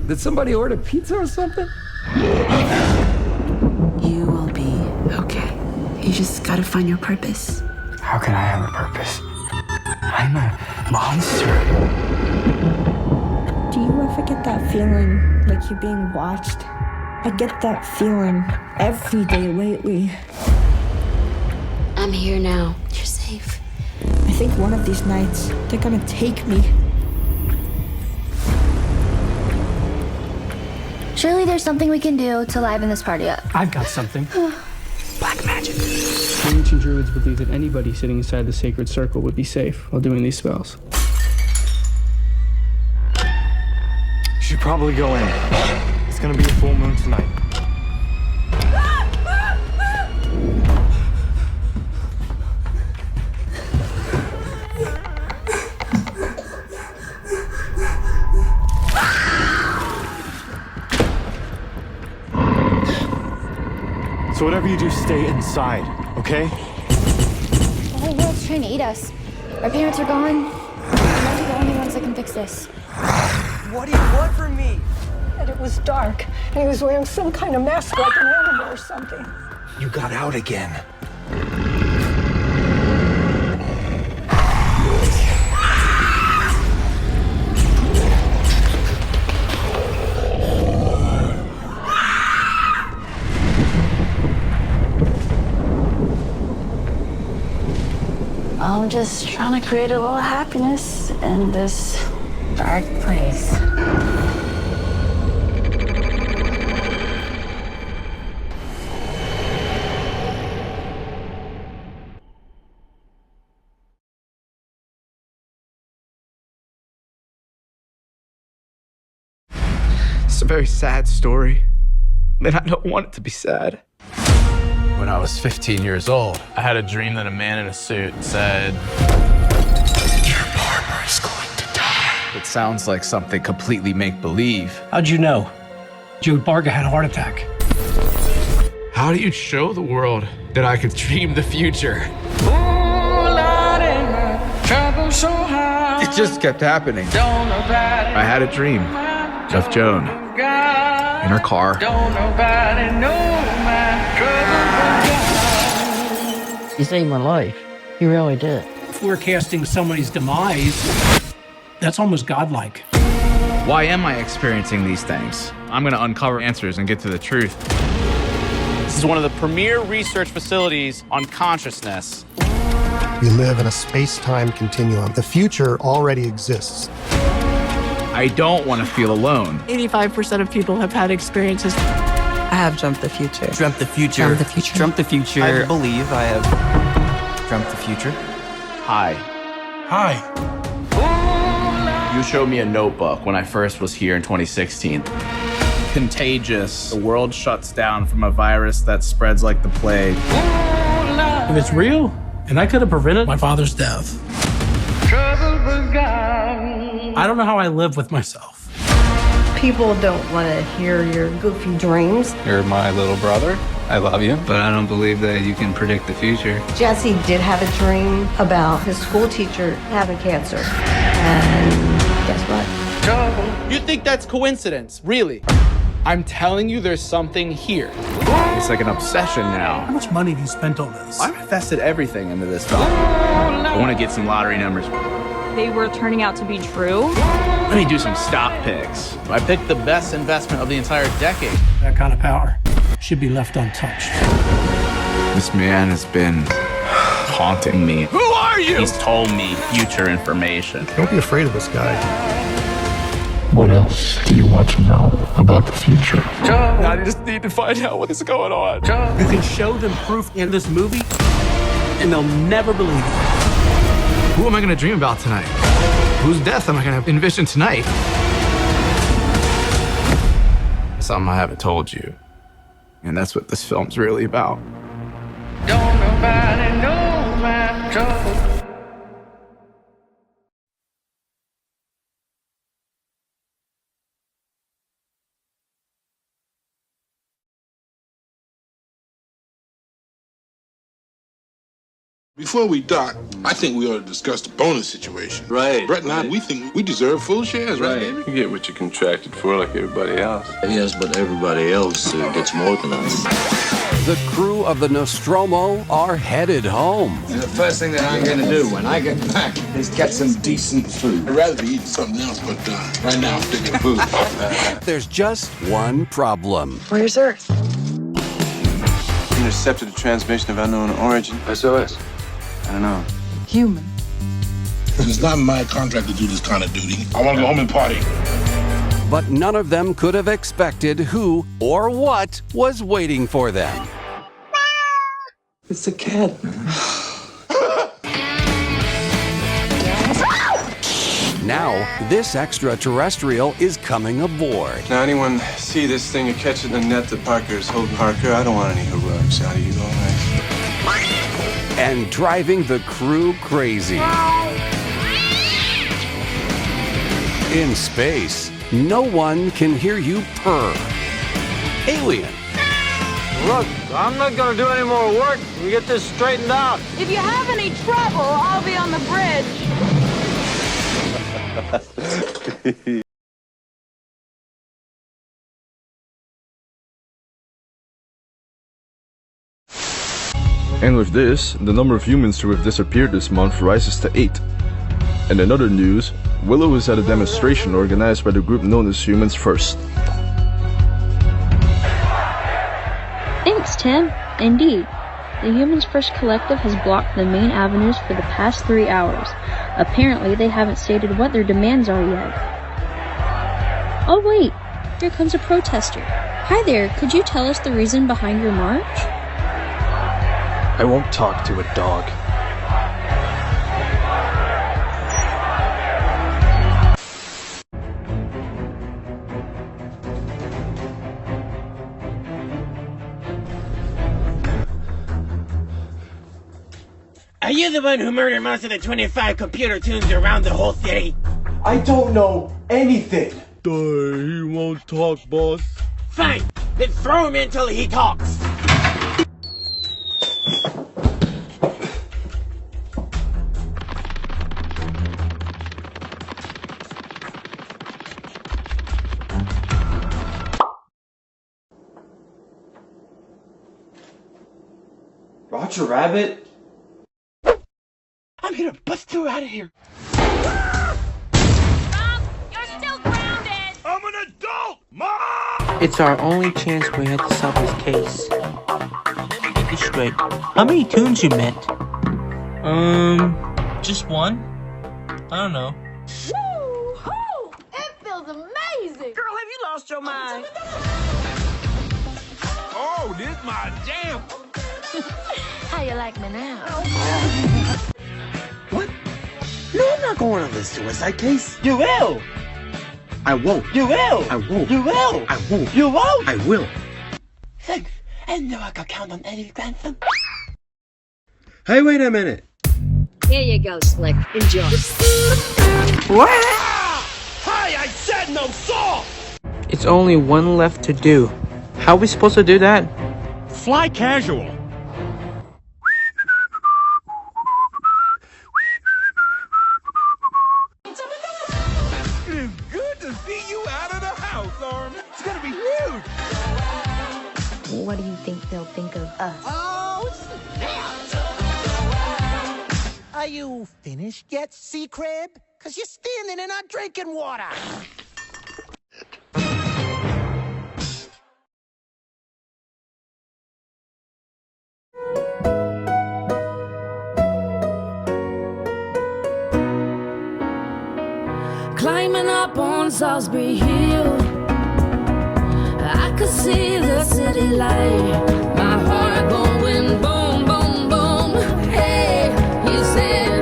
Did somebody order pizza or something? You will be okay. You just gotta find your purpose. How can I have a purpose? I'm a monster. Do you ever get that feeling like you're being watched? I get that feeling every day lately. I'm here now. You're safe. I think one of these nights, they're gonna take me. Surely there's something we can do to liven this party up. I've got something. Black magic. The ancient druids believed that anybody sitting inside the sacred circle would be safe while doing these spells. You should probably go in. It's gonna be a full moon tonight. So whatever you do, stay inside, okay? The whole world's trying to eat us. Our parents are gone. We might be the only ones that can fix this. What do you want from me? And it was dark, and he was wearing some kind of mask like an animal or something. You got out again. I'm just trying to create a little happiness in this dark place. It's a very sad story, and I don't want it to be sad. When I was 15 years old, I had a dream that a man in a suit said, Your barber is going to die. It sounds like something completely make-believe. How'd you know? Joe Barga had a heart attack. how do you show the world that I could dream the future? It just kept happening. I had a dream of Joan in her car. You saved my life. You really did. Forecasting somebody's demise, that's almost godlike. Why am I experiencing these things? I'm gonna uncover answers and get to the truth. This is one of the premier research facilities on consciousness. We live in a space-time continuum. The future already exists. I don't want to feel alone. 85% of people have had experiences. I have dreamt the future. Dreamt the future. Dreamt the future. Dreamt the future. I believe I have dreamt the future. Hi. Hi. You showed me a notebook when I first was here in 2016. Contagious. The world shuts down from a virus that spreads like the plague. If it's real, and I could have prevented my father's death, I don't know how I live with myself. People don't want to hear your goofy dreams. You're my little brother. I love you. But I don't believe that you can predict the future. Jesse did have a dream about his school teacher having cancer. And guess what? You think that's coincidence, really? I'm telling you there's something here. It's like an obsession now. How much money have you spent on this? I've invested everything into this film. I want to get some lottery numbers. They were turning out to be true. Let me do some stock picks. I picked the best investment of the entire decade. That kind of power should be left untouched. This man has been haunting me. Who are you? He's told me future information. Don't be afraid of this guy. What else do you want to know about the future? I just need to find out what is going on. You can show them proof in this movie, and they'll never believe it. Who am I going to dream about tonight? Whose death am I going to envision tonight? Something I haven't told you. And that's what this film's really about. Don't nobody know my trouble. Before we dock, I think we ought to discuss the bonus situation. Right. Brett and I, we think we deserve full shares, right, baby? You get what you contracted for like everybody else. Yes, but everybody else gets more than us. The crew of the Nostromo are headed home. The first thing that I'm gonna do when I get back is get some decent food. I'd rather be eating something else, but right now I'm thinking food. There's just one problem. Where's Earth? Intercepted a transmission of unknown origin. SOS. I don't know. Human. It's not my contract to do this kind of duty. I want to go home and party. But none of them could have expected who or what was waiting for them. It's a cat. Now, this extraterrestrial is coming aboard. Now, anyone see this thing or catch it in the net that Parker is holding? Parker, I don't want any heroics out of you, all right? And driving the crew crazy. In space, no one can hear you purr. Alien. Look, I'm not gonna do any more work. We get this straightened out. If you have any trouble, I'll be on the bridge. And with this, the number of humans who have disappeared this month rises to 8. And in other news, Willow is at a demonstration organized by the group known as Humans First. Thanks, Tim. Indeed, the Humans First Collective has blocked the main avenues for the past 3 hours. Apparently, they haven't stated what their demands are yet. Oh wait, here comes a protester. Hi there, could you tell us the reason behind your march? I won't talk to a dog. Are you the one who murdered most of the 25 computer tunes around the whole city? I don't know anything. He won't talk, boss. Fine, then throw him in till he talks. Roger Rabbit? I'm here to bust you out of here. You're still grounded. I'm an adult, Mom! It's our only chance we had to solve this case. Let me get this straight. How many tunes you met? Just one? I don't know. Woo-hoo! It feels amazing. Girl, have you lost your mind? Oh, this my jam. How you like me now? What? No, I'm not going on this suicide case. You will! I won't. You will! I won't. You will! I won't. You won't! I will. Thanks. I know I could count on Eddie Grantham. Hey, wait a minute. Here you go, Slick. Enjoy. Hey, I said no salt! It's only one left to do. How are we supposed to do that? Fly casual. It's good to see you out of the house, Arm. It's gonna be huge. What do you think they'll think of us? Oh, snap! Are you finished yet, Sea-Crab? Cause you're standing in our drinking water. Climbing up on Salisbury Hill, I could see the city light. My heart going boom, boom, boom. Hey, he said,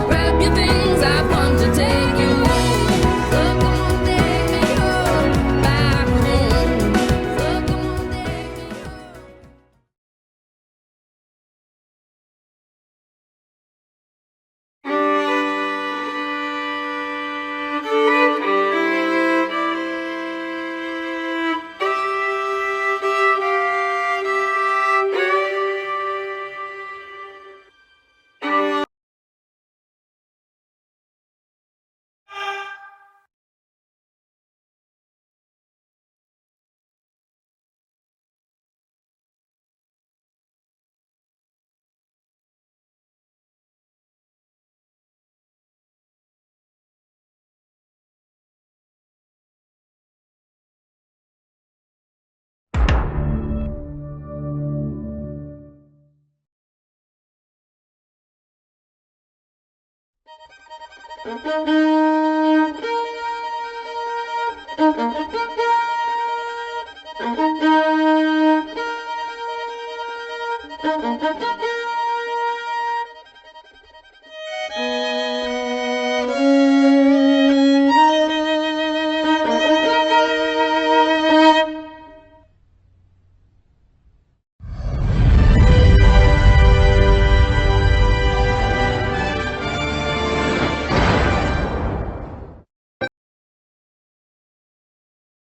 grab your things, I've come to take you home. So come on, take me home, back home. So come on, take me home. Thank you.